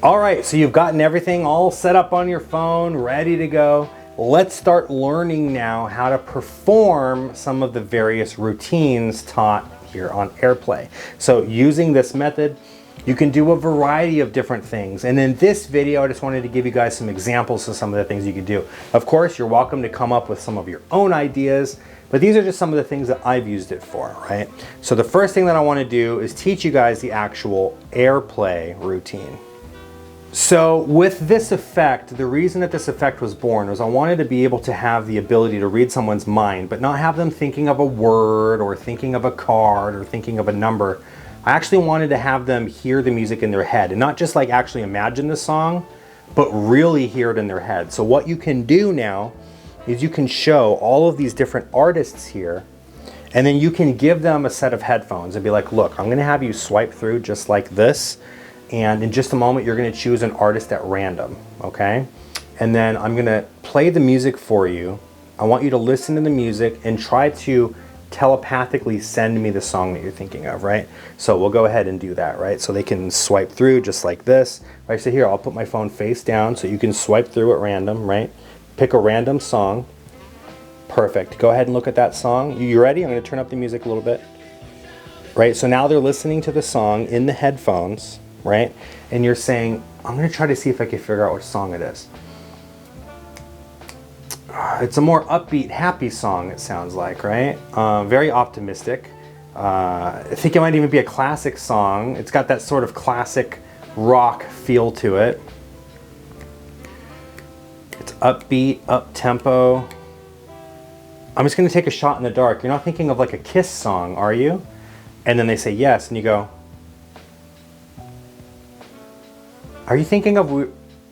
All right, so you've gotten everything all set up on your phone, ready to go. Let's start learning now how to perform some of the various routines taught here on Airplay. So using this method, you can do a variety of different things. And in this video, I just wanted to give you guys some examples of some of the things you can do. Of course, you're welcome to come up with some of your own ideas, but these are just some of the things that I've used it for, right? So the first thing that I want to do is teach you guys the actual Airplay routine. So with this effect, the reason that this effect was born was I wanted to be able to have the ability to read someone's mind, but not have them thinking of a word or thinking of a card or thinking of a number. I actually wanted to have them hear the music in their head and not just like actually imagine the song, but really hear it in their head. So what you can do now is you can show all of these different artists here, and then you can give them a set of headphones and be like, look, I'm gonna have you swipe through just like this. And in just a moment, you're going to choose an artist at random, okay? And then I'm going to play the music for you. I want you to listen to the music and try to telepathically send me the song that you're thinking of, right? So we'll go ahead and do that, right? So they can swipe through just like this. Right, so here, I'll put my phone face down so you can swipe through at random, right? Pick a random song. Perfect. Go ahead and look at that song. You ready? I'm going to turn up the music a little bit. Right, so now they're listening to the song in the headphones. Right? And you're saying, I'm going to try to see if I can figure out what song it is. It's a more upbeat, happy song, it sounds like, right? Very optimistic. I think it might even be a classic song. It's got that sort of classic rock feel to it. It's upbeat, up-tempo. I'm just going to take a shot in the dark. You're not thinking of like a Kiss song, are you? And then they say yes, and you go, are you thinking of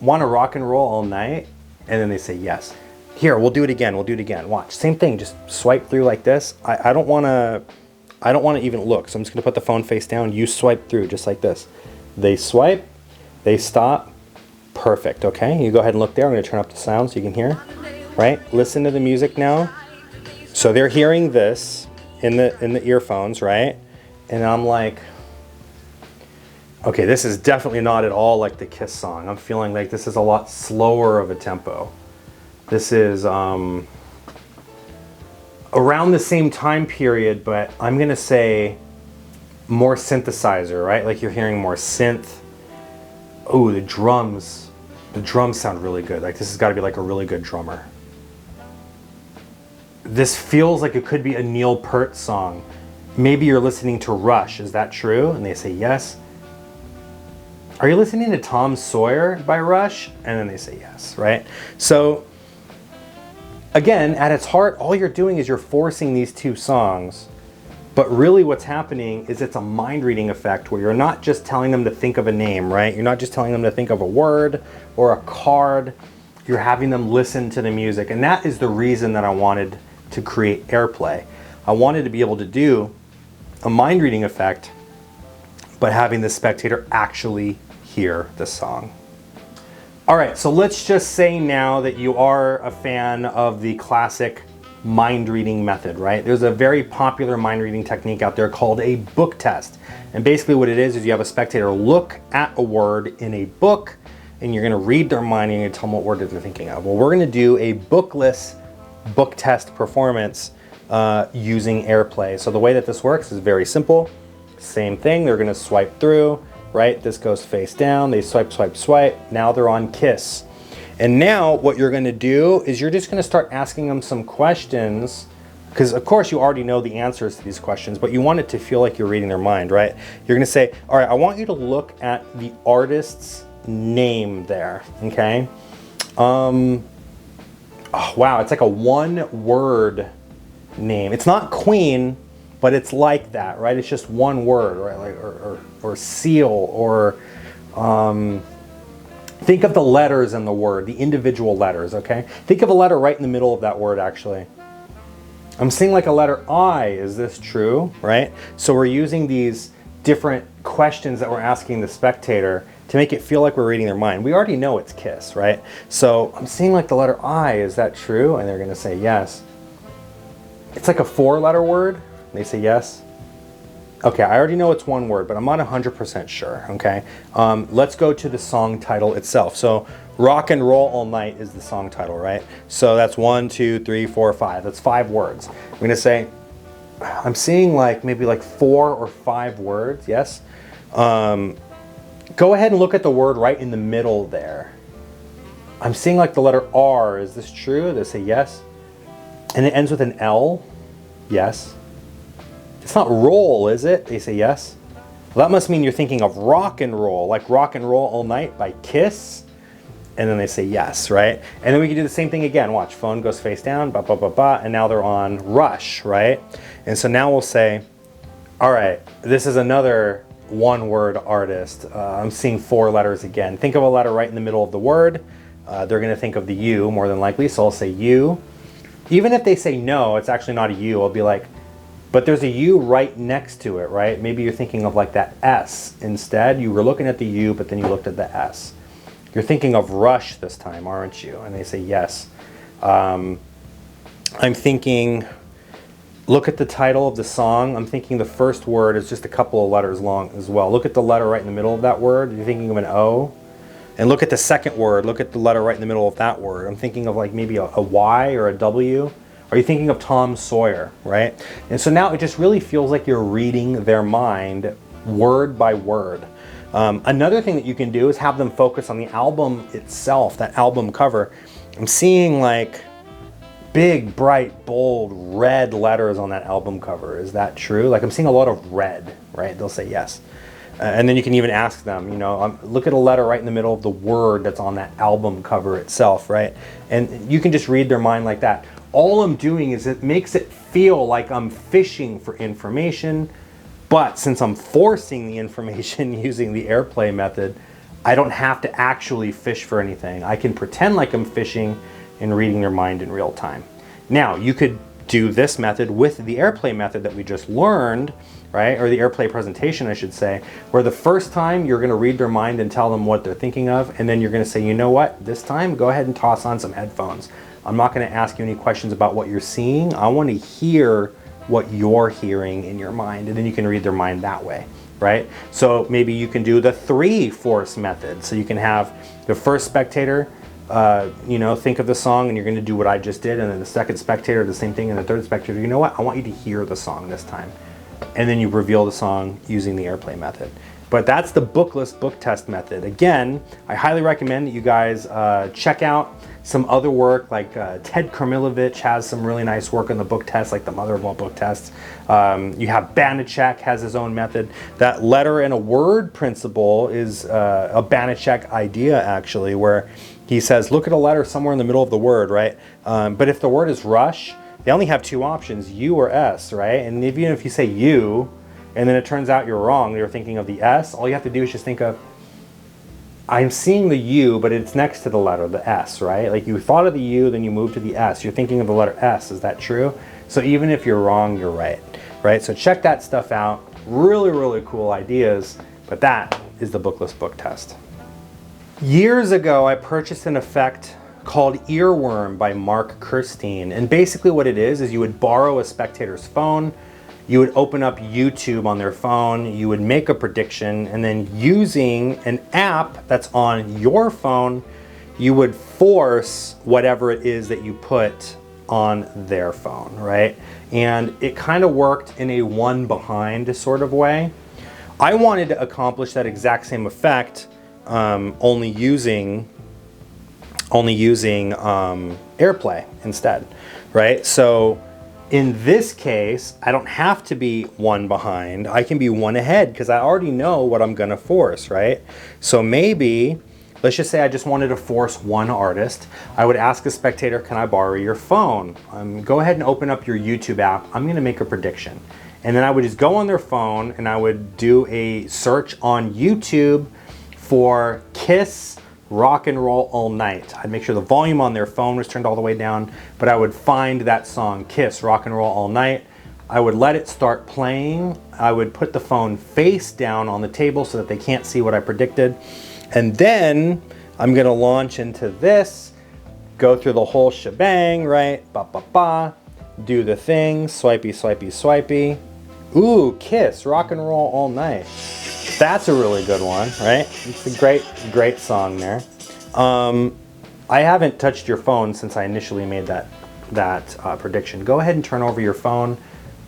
want to rock and roll all night? And then they say yes. Here, we'll do it again. We'll do it again. Watch. Same thing. Just swipe through like this. I don't want to even look. So I'm just going to put the phone face down. You swipe through just like this. They swipe. They stop. Perfect. Okay. You go ahead and look there. I'm going to turn up the sound so you can hear. Right? Listen to the music now. So they're hearing this in the earphones, right? And I'm like, okay, this is definitely not at all like the Kiss song. I'm feeling like this is a lot slower of a tempo. This is around the same time period, but I'm gonna say more synthesizer, right? Like you're hearing more synth. Oh, the drums. The drums sound really good. Like this has gotta be like a really good drummer. This feels like it could be a Neil Peart song. Maybe you're listening to Rush, is that true? And they say yes. Are you listening to Tom Sawyer by Rush? And then they say yes, right? So again, at its heart, all you're doing is you're forcing these two songs, but really what's happening is it's a mind reading effect where you're not just telling them to think of a name, right? You're not just telling them to think of a word or a card. You're having them listen to the music. And that is the reason that I wanted to create Airplay. I wanted to be able to do a mind reading effect, but having the spectator actually hear the song. All right, so let's just say now that you are a fan of the classic mind reading method, right? There's a very popular mind reading technique out there called a book test. And basically what it is you have a spectator look at a word in a book and you're gonna read their mind and you're gonna tell them what word they're thinking of. Well, we're gonna do a bookless book test performance using Airplay. So the way that this works is very simple. Same thing, they're gonna swipe through, right? This goes face down, they swipe, swipe, swipe. Now they're on Kiss. And now what you're gonna do is you're just gonna start asking them some questions, because of course you already know the answers to these questions, but you want it to feel like you're reading their mind, right? You're gonna say, all right, I want you to look at the artist's name there, okay? Oh, wow, it's like a one-word name. It's not Queen, but it's like that, right? It's just one word, right? Like, or seal, or think of the letters in the word, the individual letters, okay? Think of a letter right in the middle of that word, actually. I'm seeing like a letter I. Is this true, right? So we're using these different questions that we're asking the spectator to make it feel like we're reading their mind. We already know it's Kiss, right? So I'm seeing like the letter I. Is that true? And they're gonna say yes. It's like a four-letter word. They say yes. Okay, I already know it's one word, but I'm not 100% sure, okay? Let's go to the song title itself. So Rock and Roll All Night is the song title, right? So that's 1, 2, 3, 4, 5. That's 5 words. I'm gonna say, I'm seeing like maybe like 4 or 5 words, yes? Go ahead and look at the word right in the middle there. I'm seeing like the letter R. Is this true? They say yes. And it ends with an L. Yes. It's not roll, is it? They say yes. Well, that must mean you're thinking of rock and roll, like Rock and Roll All Night by Kiss. And then they say yes, right? And then we can do the same thing again. Watch, phone goes face down, ba ba ba ba, and now they're on Rush, right? And so now we'll say, all right, this is another one-word artist. I'm seeing 4 letters again. Think of a letter right in the middle of the word. They're gonna think of the U more than likely, so I'll say U. Even if they say no, it's actually not a U, I'll be like, but there's a U right next to it, right? Maybe you're thinking of like that S instead. You were looking at the U, but then you looked at the S. You're thinking of Rush this time, aren't you? And they say yes. I'm thinking, look at the title of the song. I'm thinking the first word is just a couple of letters long as well. Look at the letter right in the middle of that word. You're thinking of an O. And look at the second word. Look at the letter right in the middle of that word. I'm thinking of like maybe a Y or a W. Are you thinking of Tom Sawyer, right? And so now it just really feels like you're reading their mind word by word. Another thing that you can do is have them focus on the album itself, that album cover. I'm seeing like big, bright, bold, red letters on that album cover. Is that true? Like I'm seeing a lot of red, right? They'll say yes. And then you can even ask them, you know, look at a letter right in the middle of the word that's on that album cover itself, right? And you can just read their mind like that. All I'm doing is it makes it feel like I'm fishing for information, but since I'm forcing the information using the Airplay method, I don't have to actually fish for anything. I can pretend like I'm fishing and reading their mind in real time. Now, you could do this method with the Airplay method that we just learned, right? Or the Airplay presentation, I should say, where the first time you're gonna read their mind and tell them what they're thinking of, and then you're gonna say, you know what, this time go ahead and toss on some headphones. I'm not gonna ask you any questions about what you're seeing. I wanna hear what you're hearing in your mind, and then you can read their mind that way, right? So maybe you can do the 3-force method. So you can have the first spectator, you know, think of the song and you're gonna do what I just did, and then the second spectator, the same thing, and the third spectator, you know what, I want you to hear the song this time. And then you reveal the song using the Airplay method. But that's the bookless book test method. Again, I highly recommend that you guys check out some other work, like Ted Krmilovich has some really nice work on the book test, like the mother of all book tests. You have Banachek has his own method. That letter and a word principle is a Banachek idea, actually, where he says, look at a letter somewhere in the middle of the word, right? But if the word is Rush, they only have 2 options, U or S, right? And even if you say U, and then it turns out you're wrong, you're thinking of the S, all you have to do is just think of, I'm seeing the U, but it's next to the letter, the S, right? Like you thought of the U, then you moved to the S. You're thinking of the letter S, is that true? So even if you're wrong, you're right, right? So check that stuff out. Really, really cool ideas, but that is the bookless book test. Years ago, I purchased an effect called Earworm by Mark Kirstein. And basically what it is you would borrow a spectator's phone, you would open up YouTube on their phone, you would make a prediction, and then using an app that's on your phone, you would force whatever it is that you put on their phone, right? And it kind of worked in a one behind sort of way. I wanted to accomplish that exact same effect, only using Airplay instead, right? So in this case, I don't have to be one behind. I can be one ahead because I already know what I'm gonna force, right? So maybe, let's just say I just wanted to force one artist. I would ask a spectator, can I borrow your phone? Go ahead and open up your YouTube app. I'm gonna make a prediction. And then I would just go on their phone and I would do a search on YouTube for Kiss Rock and Roll All Night. I'd make sure the volume on their phone was turned all the way down, but I would find that song, Kiss Rock and Roll All Night. I would let it start playing. I would put the phone face down on the table so that they can't see what I predicted. And then I'm gonna launch into this, go through the whole shebang, right? Ba, ba, ba, do the thing, swipey, swipey, swipey. Ooh, Kiss, Rock and Roll All Night. That's a really good one, right? It's a great, great song there. I haven't touched your phone since I initially made that prediction. Go ahead and turn over your phone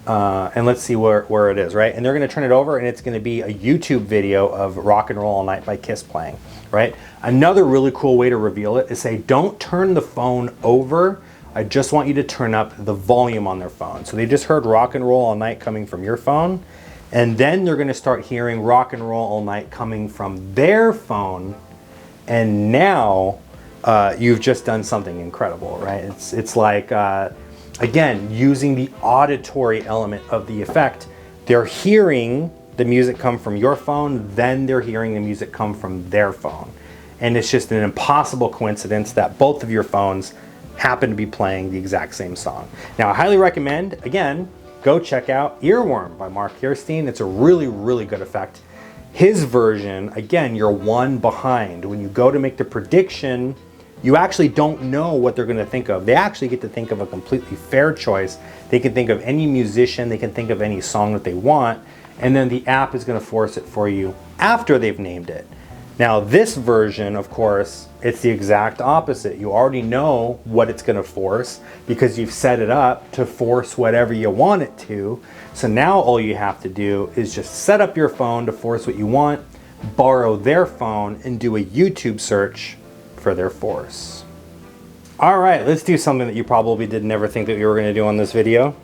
and let's see where it is, right? And they're gonna turn it over and it's gonna be a YouTube video of Rock and Roll All Night by Kiss playing, right? Another really cool way to reveal it is say, don't turn the phone over. I just want you to turn up the volume on their phone. So they just heard Rock and Roll All Night coming from your phone, and then they're gonna start hearing Rock and Roll All Night coming from their phone, and now you've just done something incredible, right? It's like, again, using the auditory element of the effect. They're hearing the music come from your phone, then they're hearing the music come from their phone. And it's just an impossible coincidence that both of your phones happen to be playing the exact same song. Now, I highly recommend, again, go check out Earworm by Mark Kirstein. It's a really, really good effect. His version, again, you're one behind. When you go to make the prediction, you actually don't know what they're gonna think of. They actually get to think of a completely fair choice. They can think of any musician, they can think of any song that they want, and then the app is gonna force it for you after they've named it. Now this version, of course, it's the exact opposite. You already know what it's gonna force because you've set it up to force whatever you want it to. So now all you have to do is just set up your phone to force what you want, borrow their phone, and do a YouTube search for their force. All right, let's do something that you probably did never think that we were gonna do on this video.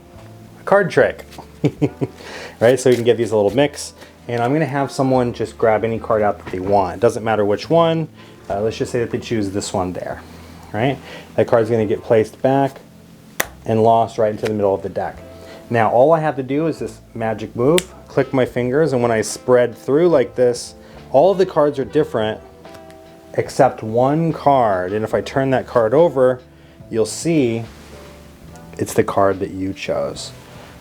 A card trick, right? So we can get these a little mix. And I'm gonna have someone just grab any card out that they want. It doesn't matter which one. Let's just say that they choose this one there, right? That card's gonna get placed back and lost right into the middle of the deck. Now, all I have to do is this magic move, click my fingers, and when I spread through like this, all of the cards are different except one card. And if I turn that card over, you'll see it's the card that you chose,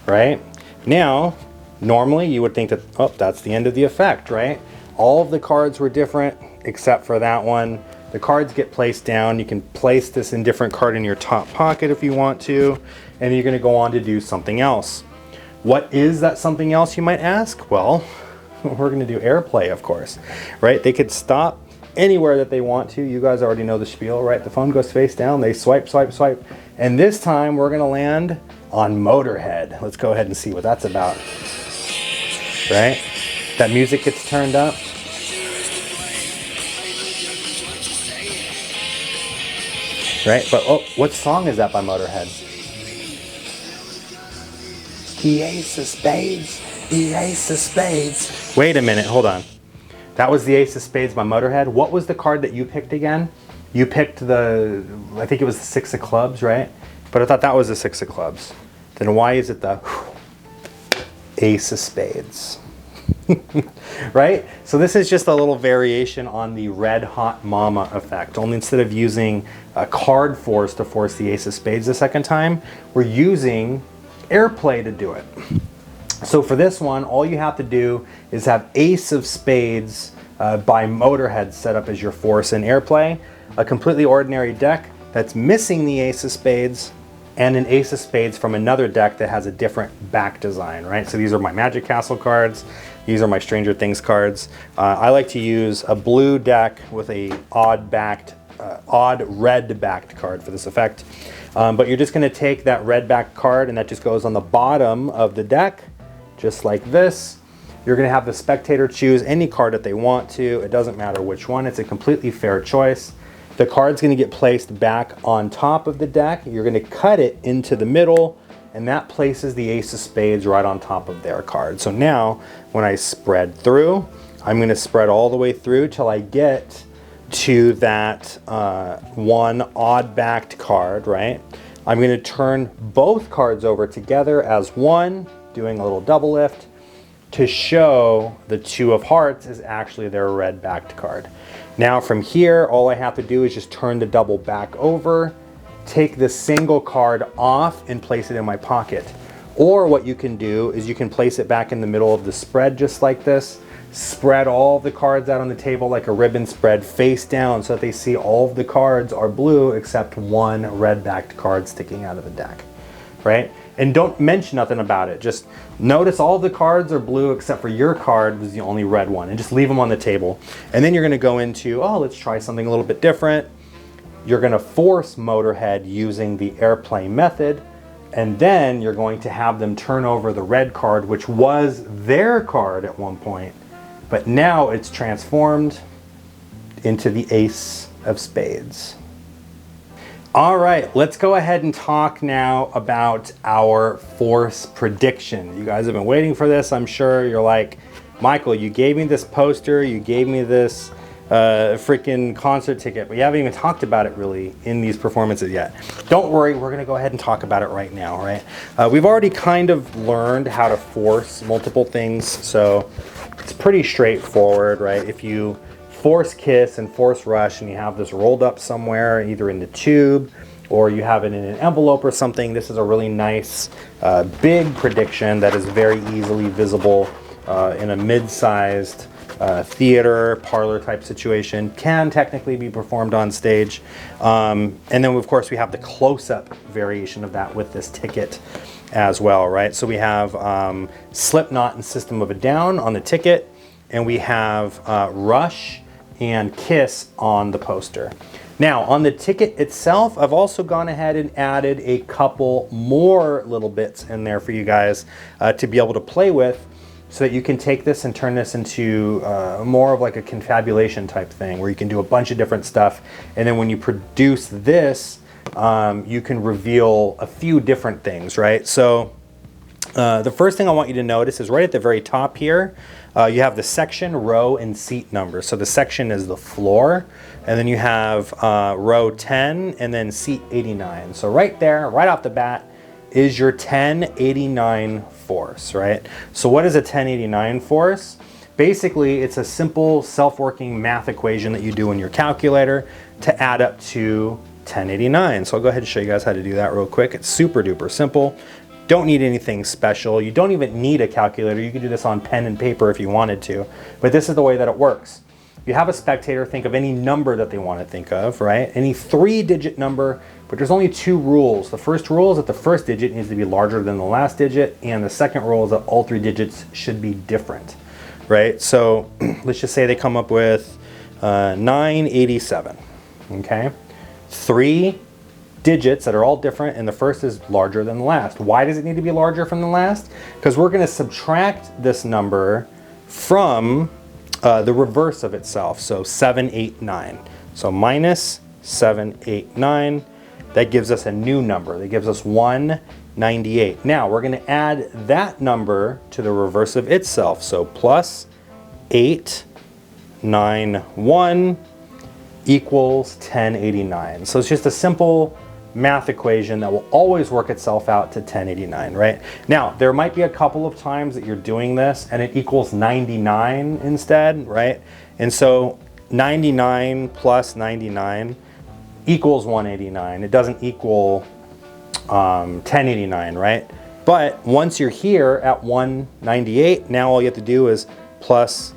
right? Now, normally you would think that, oh, that's the end of the effect, right? All of the cards were different except for that one. The cards get placed down. You can place this indifferent card in your top pocket if you want to, and you're gonna go on to do something else. What is that something else, you might ask? Well, we're gonna do Airplay, of course, right? They could stop anywhere that they want to. You guys already know the spiel, right? The phone goes face down, they swipe, swipe, swipe. And this time we're gonna land on Motorhead. Let's go ahead and see what that's about. Right? That music gets turned up. Right? But oh, what song is that by Motorhead? The Ace of Spades. The Ace of Spades. Wait a minute, hold on. That was the Ace of Spades by Motorhead. What was the card that you picked again? You picked the, I think it was the Six of Clubs, right? But I thought that was the Six of Clubs. Then why is it the Ace of Spades? Right? So this is just a little variation on the Red Hot Mama effect. Only instead of using a card force to force the Ace of Spades the second time, we're using Airplay to do it. So for this one, all you have to do is have Ace of Spades by Motorhead set up as your force in Airplay, a completely ordinary deck that's missing the Ace of Spades, and an Ace of Spades from another deck that has a different back design, right? So these are my Magic Castle cards. These are my Stranger Things cards. I like to use a blue deck with a odd red backed card for this effect. But you're just gonna take that red backed card and that just goes on the bottom of the deck, just like this. You're gonna have the spectator choose any card that they want to. It doesn't matter which one, it's a completely fair choice. The card's gonna get placed back on top of the deck. You're gonna cut it into the middle, and that places the Ace of Spades right on top of their card. So now, when I spread through, I'm gonna spread all the way through till I get to that one odd-backed card, right? I'm gonna turn both cards over together as one, doing a little double lift, to show the Two of Hearts is actually their red-backed card. Now from here, all I have to do is just turn the double back over, take the single card off and place it in my pocket. Or what you can do is you can place it back in the middle of the spread just like this, spread all the cards out on the table like a ribbon spread face down so that they see all of the cards are blue except one red-backed card sticking out of the deck, right? And don't mention nothing about it. Just notice all the cards are blue except for your card was the only red one, and just leave them on the table. And then you're gonna go into, oh, let's try something a little bit different. You're gonna force Motorhead using the Airplay method, and then you're going to have them turn over the red card, which was their card at one point, but now it's transformed into the Ace of Spades. All right, let's go ahead and talk now about our force prediction. You guys have been waiting for this, I'm sure. You're like, Michael, you gave me this poster, you gave me this freaking concert ticket, but you haven't even talked about it really in these performances yet. Don't worry, we're gonna go ahead and talk about it right now, right? We've already kind of learned how to force multiple things, so it's pretty straightforward, right? If you force Kiss and force Rush and you have this rolled up somewhere, either in the tube or you have it in an envelope or something, this is a really nice big prediction that is very easily visible in a mid-sized theater, parlor type situation, can technically be performed on stage. And then of course we have the close-up variation of that with this ticket as well, right? So we have Slipknot and System of a Down on the ticket, and we have Rush and Kiss on the poster. Now on the ticket itself, I've also gone ahead and added a couple more little bits in there for you guys to be able to play with, so that you can take this and turn this into more of like a confabulation type thing, where you can do a bunch of different stuff, and then when you produce this, you can reveal a few different things, right? So the first thing I want you to notice is right at the very top here, you have the section, row, and seat number. So the section is the floor, and then you have row 10 and then seat 89. So right there, right off the bat, is your 1089 force, right? So what is a 1089 force? Basically, it's a simple self-working math equation that you do in your calculator to add up to 1089. So I'll go ahead and show you guys how to do that real quick. It's super duper simple. Don't need anything special. You don't even need a calculator. You can do this on pen and paper if you wanted to, but this is the way that it works. You have a spectator think of any number that they want to think of, right? Any 3-digit number, but there's only 2 rules. The first rule is that the first digit needs to be larger than the last digit, and the second rule is that all 3 digits should be different, right? So let's just say they come up with 987, okay? 3 digits that are all different, and the first is larger than the last. Why does it need to be larger from the last? Because we're going to subtract this number from the reverse of itself, so 789. So minus 789, that gives us a new number. That gives us 198. Now we're going to add that number to the reverse of itself, so plus 891 equals 1089. So it's just a simple math equation that will always work itself out to 1089, right? Now, there might be a couple of times that you're doing this and it equals 99 instead, right? And so 99 plus 99 equals 189. It doesn't equal 1089, right? But once you're here at 198, now all you have to do is plus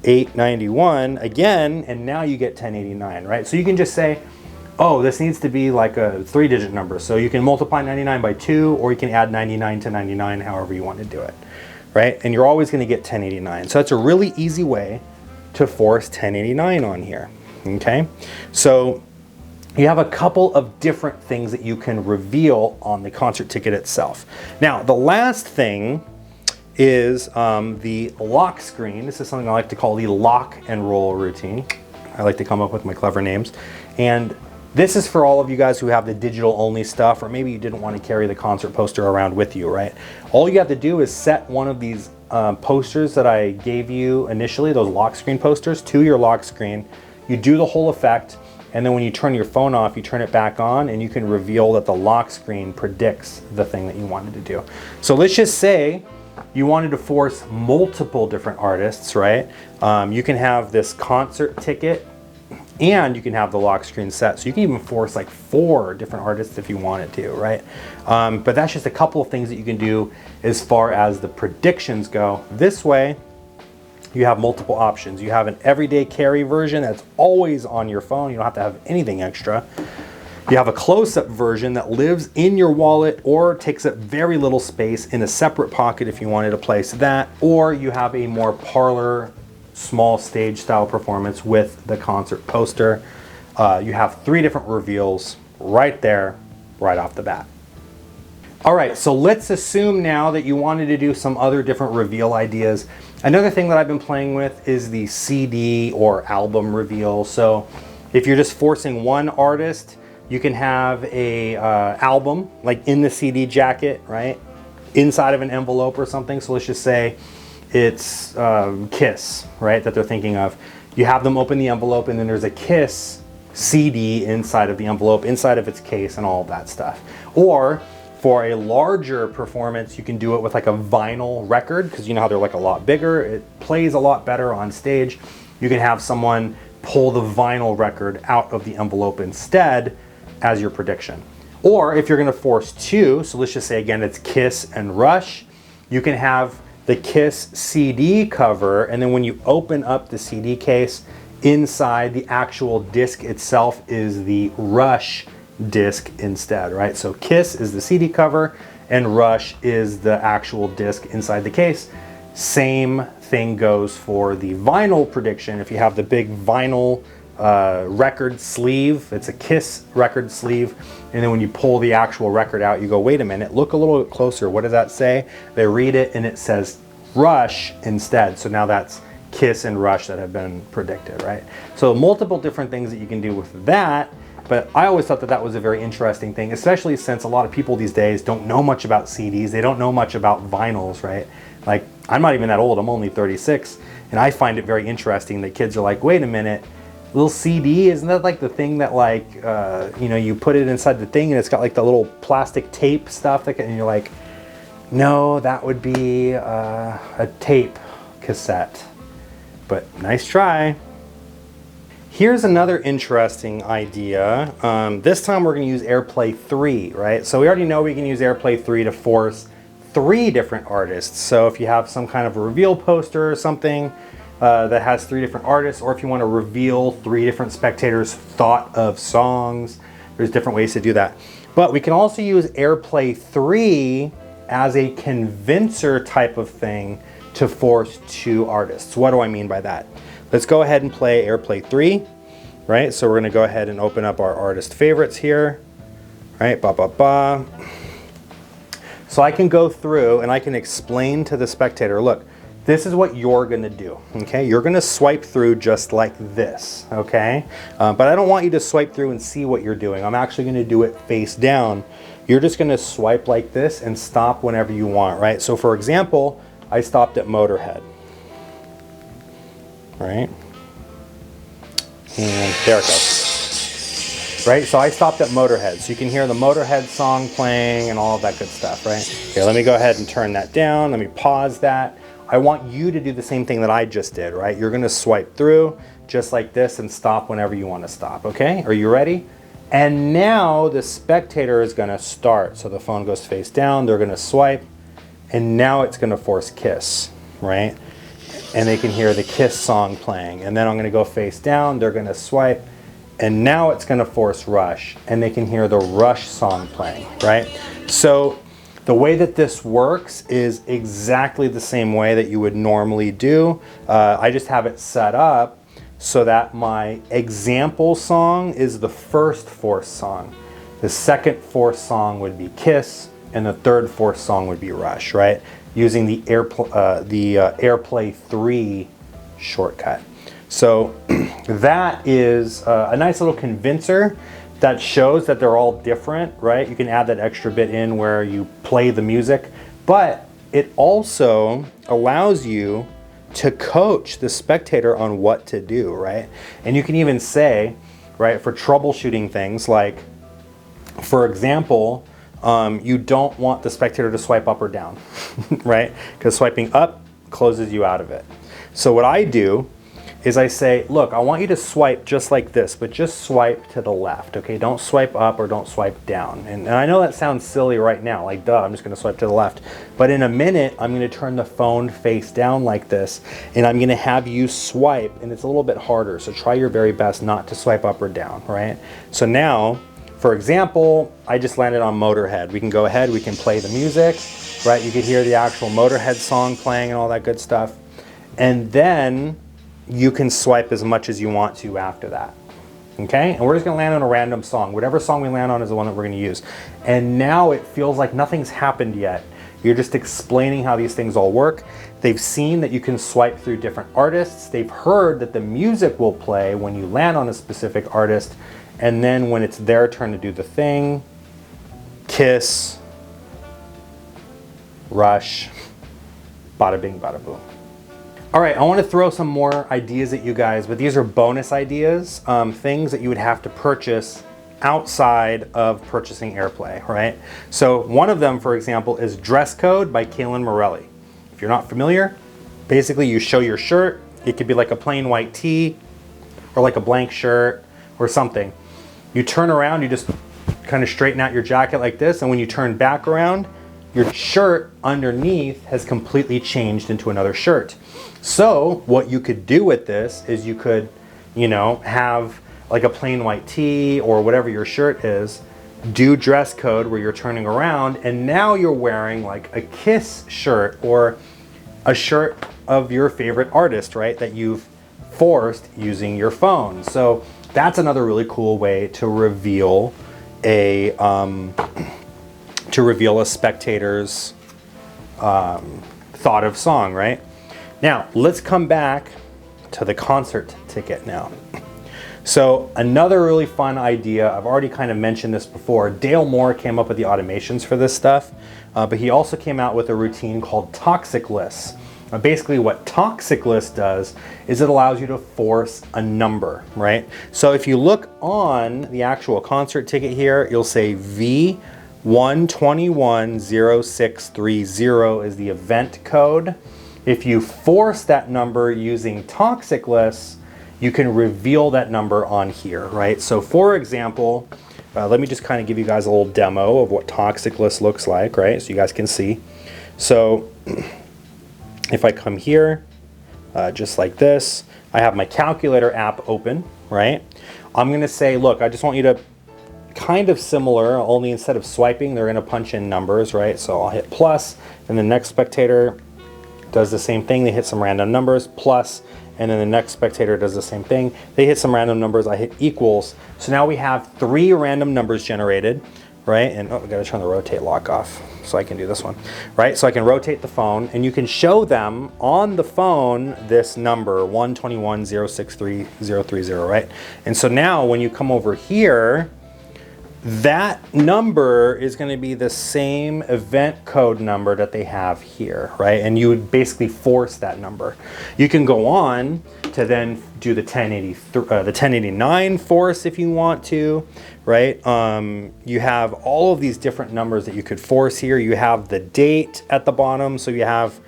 891 again, and now you get 1089, right? So you can just say, oh, this needs to be like a 3-digit number. So you can multiply 99 by 2, or you can add 99 to 99, however you want to do it, right? And you're always going to get 1089. So that's a really easy way to force 1089 on here, okay? So you have a couple of different things that you can reveal on the concert ticket itself. Now, the last thing is the lock screen. This is something I like to call the lock and roll routine. I like to come up with my clever names. And this is for all of you guys who have the digital only stuff, or maybe you didn't want to carry the concert poster around with you, right? All you have to do is set one of these posters that I gave you initially, those lock screen posters, to your lock screen. You do the whole effect, and then when you turn your phone off, you turn it back on, and you can reveal that the lock screen predicts the thing that you wanted to do. So let's just say you wanted to force multiple different artists, right? You can have this concert ticket and you can have the lock screen set. So you can even force like 4 different artists if you wanted to, right? But that's just a couple of things that you can do as far as the predictions go. This way, you have multiple options. You have an everyday carry version that's always on your phone. You don't have to have anything extra. You have a close-up version that lives in your wallet or takes up very little space in a separate pocket if you wanted to place that, or you have a more parlor, small stage style performance with the concert poster. You have 3 different reveals right there, right off the bat. All right, so let's assume now that you wanted to do some other different reveal ideas. Another thing that I've been playing with is the CD or album reveal. So if you're just forcing one artist, you can have a album like in the CD jacket, right? Inside of an envelope or something. So let's just say it's Kiss, right? That they're thinking of. You have them open the envelope and then there's a Kiss CD inside of the envelope, inside of its case and all of that stuff. Or for a larger performance, you can do it with like a vinyl record, because you know how they're like a lot bigger. It plays a lot better on stage. You can have someone pull the vinyl record out of the envelope instead as your prediction. Or if you're gonna force 2, so let's just say again, it's Kiss and Rush, you can have the Kiss CD cover, and then when you open up the CD case, inside the actual disc itself is the Rush disc instead, right? So Kiss is the CD cover and Rush is the actual disc inside the case. Same thing goes for the vinyl prediction. If you have the big vinyl record sleeve, it's a Kiss record sleeve, and then when you pull the actual record out, you go, wait a minute, look a little bit closer, what does that say? They read it and it says Rush instead. So now that's Kiss and Rush that have been predicted, right? So multiple different things that you can do with that. But I always thought that that was a very interesting thing, especially since a lot of people these days don't know much about CDs. They don't know much about vinyls, right? Like, I'm not even that old, I'm only 36. And I find it very interesting that kids are like, wait a minute, little CD, isn't that like the thing that like, you know, you put it inside the thing and it's got like the little plastic tape stuff, and you're like, no, that would be a tape cassette. But nice try. Here's another interesting idea. This time we're going to use Airplay 3, right? So we already know we can use Airplay 3 to force 3 different artists. So if you have some kind of a reveal poster or something that has 3 different artists, or if you want to reveal 3 different spectators' thought of songs, there's different ways to do that. But we can also use Airplay 3 as a convincer type of thing to force 2 artists. What do I mean by that? Let's go ahead and play Airplay 3, right? So we're gonna go ahead and open up our artist favorites here, right? So I can go through and I can explain to the spectator, look, this is what you're gonna do, okay? You're gonna swipe through just like this, okay? But I don't want you to swipe through and see what you're doing. I'm actually gonna do it face down. You're just gonna swipe like this and stop whenever you want, right? So for example, I stopped at Motorhead. Right? And there it goes. Right? So I stopped at Motorhead. So you can hear the Motorhead song playing and all of that good stuff, right? Okay, let me go ahead and turn that down. Let me pause that. I want you to do the same thing that I just did, right? You're gonna swipe through just like this and stop whenever you want to stop, okay? Are you ready? And now the spectator is gonna start. So the phone goes face down, they're gonna swipe, and now it's gonna force Kiss, right? And they can hear the Kiss song playing. And then I'm gonna go face down, they're gonna swipe, and now it's gonna force Rush, and they can hear the Rush song playing, right? So the way that this works is exactly the same way that you would normally do. I just have it set up so that my example song is the first force song. The second force song would be Kiss, and the third force song would be Rush, right? Using the Airplay 3 shortcut. So that is a nice little convincer that shows that they're all different, right? You can add that extra bit in where you play the music, but it also allows you to coach the spectator on what to do, right? And you can even say, right, for troubleshooting things like, for example, you don't want the spectator to swipe up or down, right? Because swiping up closes you out of it. So what I do is I say, look, I want you to swipe just like this, but just swipe to the left, okay? Don't swipe up or don't swipe down. And I know that sounds silly right now, like duh, I'm just gonna swipe to the left. But in a minute, I'm gonna turn the phone face down like this, and I'm gonna have you swipe, and it's a little bit harder, so try your very best not to swipe up or down, right? So now, For example, I just landed on Motorhead. We can go ahead, we can play the music, right? You could hear the actual Motorhead song playing and all that good stuff. And then you can swipe as much as you want to after that. Okay, and we're just gonna land on a random song. Whatever song we land on is the one that we're gonna use. And now it feels like nothing's happened yet. You're just explaining how these things all work. They've seen that you can swipe through different artists. They've heard that the music will play when you land on a specific artist. And then when it's their turn to do the thing, Kiss, Rush, bada bing, bada boom. All right, I want to throw some more ideas at you guys, but these are bonus ideas, things that you would have to purchase outside of purchasing Airplay, right? So one of them, for example, is Dress Code by Kaylin Morelli. If you're not familiar, basically you show your shirt. It could be like a plain white tee or like a blank shirt or something. You turn around, you just kind of straighten out your jacket like this, and when you turn back around, your shirt underneath has completely changed into another shirt. So what you could do with this is you could, you know, have like a plain white tee or whatever your shirt is, do Dress Code where you're turning around, and now you're wearing like a Kiss shirt or a shirt of your favorite artist, right, that you've forced using your phone. So that's another really cool way to reveal a spectator's thought of song, right? Now, let's come back to the concert ticket now. So another really fun idea, I've already kind of mentioned this before, Dale Moore came up with the automations for this stuff, but he also came out with a routine called Toxic Lists. Basically what Toxic List does is it allows you to force a number, right? So if you look on the actual concert ticket here, you'll say V1210630 is the event code. If you force that number using Toxic Lists, you can reveal that number on here, right? So for example, let me just kind of give you guys a little demo of what Toxic List looks like, right? So you guys can see. So if I come here, just like this, I have my calculator app open, right? I'm gonna say, look, I just want you to kind of similar, only instead of swiping, they're gonna punch in numbers, right? So I'll hit plus, and the next spectator does the same thing. They hit some random numbers, plus, and then the next spectator does the same thing. They hit some random numbers, I hit equals. So now we have 3 random numbers generated, right? And oh, I gotta turn the rotate lock off so I can do this one, right? So I can rotate the phone, and you can show them on the phone this number, 121063030, right? And so now when you come over here, that number is going to be the same event code number that they have here, right? And you would basically force that number. You can go on to then do the 1089 force if you want to, right? You have all of these different numbers that you could force here. You have the date at the bottom, so you have,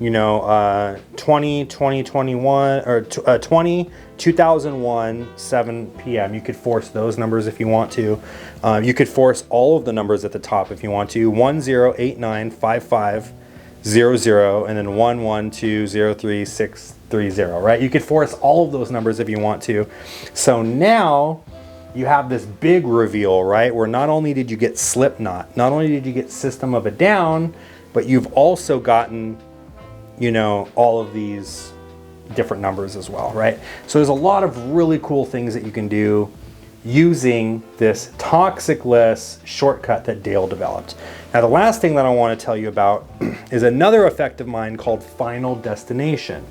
you know, 2021 or 2001 7 p.m. You could force those numbers if you want to. You could force all of the numbers at the top if you want to. 10895500 and then 11203630, right? You could force all of those numbers if you want to. So now you have this big reveal, right? Where not only did you get Slipknot, not only did you get System of a Down, but you've also gotten, you know, all of these different numbers as well, right? So there's a lot of really cool things that you can do using this Toxic List shortcut that Dale developed. Now the last thing that I want to tell you about is another effect of mine called Final Destination.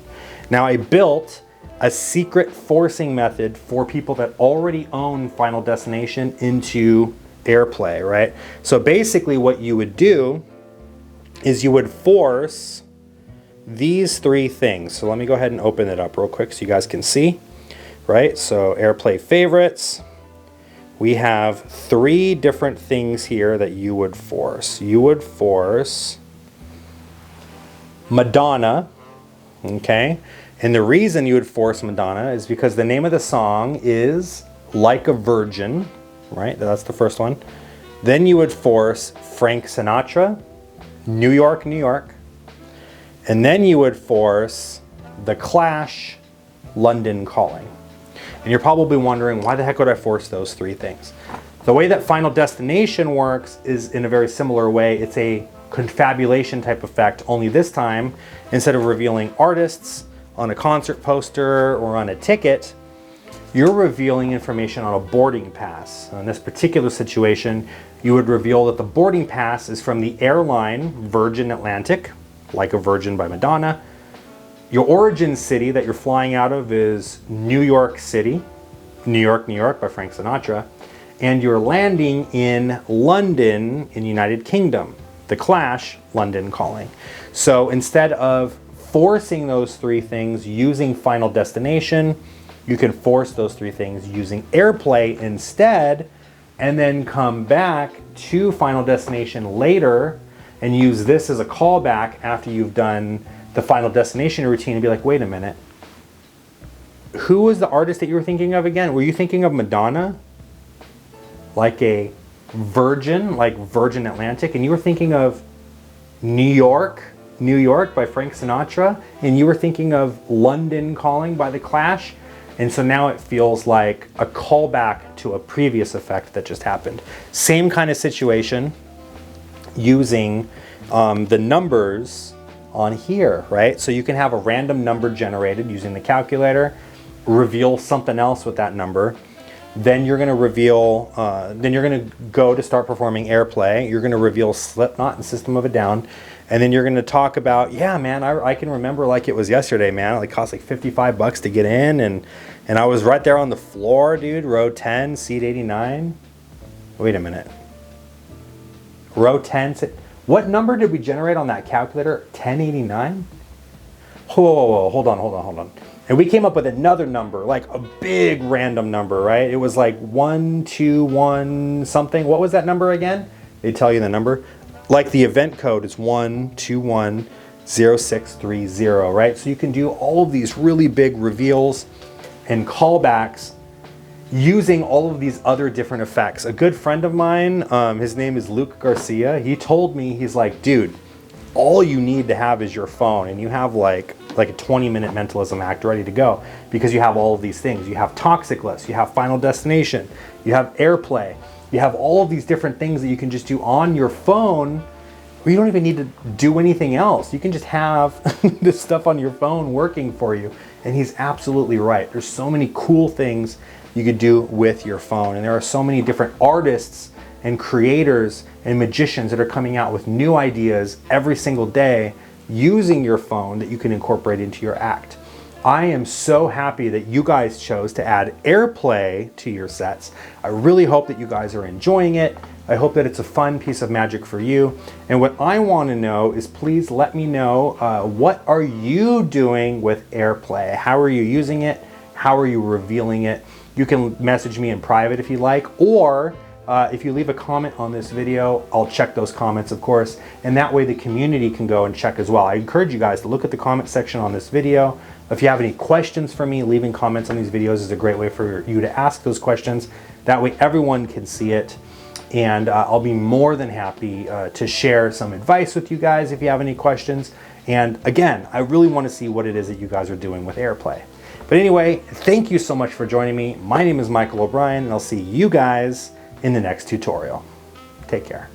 Now I built a secret forcing method for people that already own Final Destination into Airplay, right? So basically what you would do is you would force these 3 things. So let me go ahead and open it up real quick so you guys can see, right? So Airplay favorites, we have 3 different things here that you would force. You would force Madonna, okay? And the reason you would force Madonna is because the name of the song is Like a Virgin, right? That's the first one. Then you would force Frank Sinatra, New York, New York. And then you would force The Clash, London Calling. And you're probably wondering, why the heck would I force those 3 things? The way that Final Destination works is in a very similar way. It's a confabulation type effect, only this time, instead of revealing artists on a concert poster or on a ticket, you're revealing information on a boarding pass. In this particular situation, you would reveal that the boarding pass is from the airline Virgin Atlantic, like a Virgin by Madonna. Your origin city that you're flying out of is New York City, New York, New York by Frank Sinatra. And you're landing in London in the United Kingdom. The Clash, London Calling. So instead of forcing those three things using Final Destination, you can force those three things using Airplay instead, and then come back to Final Destination later and use this as a callback after you've done the Final Destination routine and be like, wait a minute, who was the artist that you were thinking of again? Were you thinking of Madonna? Like a Virgin, like Virgin Atlantic, and you were thinking of New York by Frank Sinatra, and you were thinking of London Calling by The Clash, and so now it feels like a callback to a previous effect that just happened. Same kind of situation using the numbers on here, right? So you can have a random number generated using the calculator, reveal something else with that number. Then you're going to reveal, then you're going to go to start performing Airplay. You're going to reveal Slipknot and System of a Down. And then you're going to talk about, yeah, man, I can remember like it was yesterday, man. It cost like $55 to get in. And I was right there on the floor, dude. Row 10, seat 89. Wait a minute. Row 10. What number did we generate on that calculator? 1089? Whoa, hold on. And we came up with another number, like a big random number, right? It was like 121 something. What was that number again? They tell you the number. Like the event code is 1210630, right? So you can do all of these really big reveals and callbacks using all of these other different effects. A good friend of mine, his name is Luke Garcia. He told me, he's like, dude, all you need to have is your phone, and you have like a 20-minute mentalism act ready to go because you have all of these things. You have Toxic List, you have Final Destination, you have Airplay, you have all of these different things that you can just do on your phone where you don't even need to do anything else. You can just have this stuff on your phone working for you. And he's absolutely right. There's so many cool things you could do with your phone, and there are so many different artists and creators and magicians that are coming out with new ideas every single day using your phone that you can incorporate into your act. I am so happy that you guys chose to add Airplay to your sets. I really hope that you guys are enjoying it. I hope that it's a fun piece of magic for you. And what I want to know is, please let me know, what are you doing with Airplay? How are you using it? How are you revealing it? You can message me in private if you like, or if you leave a comment on this video, I'll check those comments, of course, and that way the community can go and check as well. I encourage you guys to look at the comment section on this video. If you have any questions for me, leaving comments on these videos is a great way for you to ask those questions. That way everyone can see it, and I'll be more than happy to share some advice with you guys if you have any questions. And again, I really want to see what it is that you guys are doing with Airplay. But anyway, thank you so much for joining me. My name is Michael O'Brien, and I'll see you guys in the next tutorial. Take care.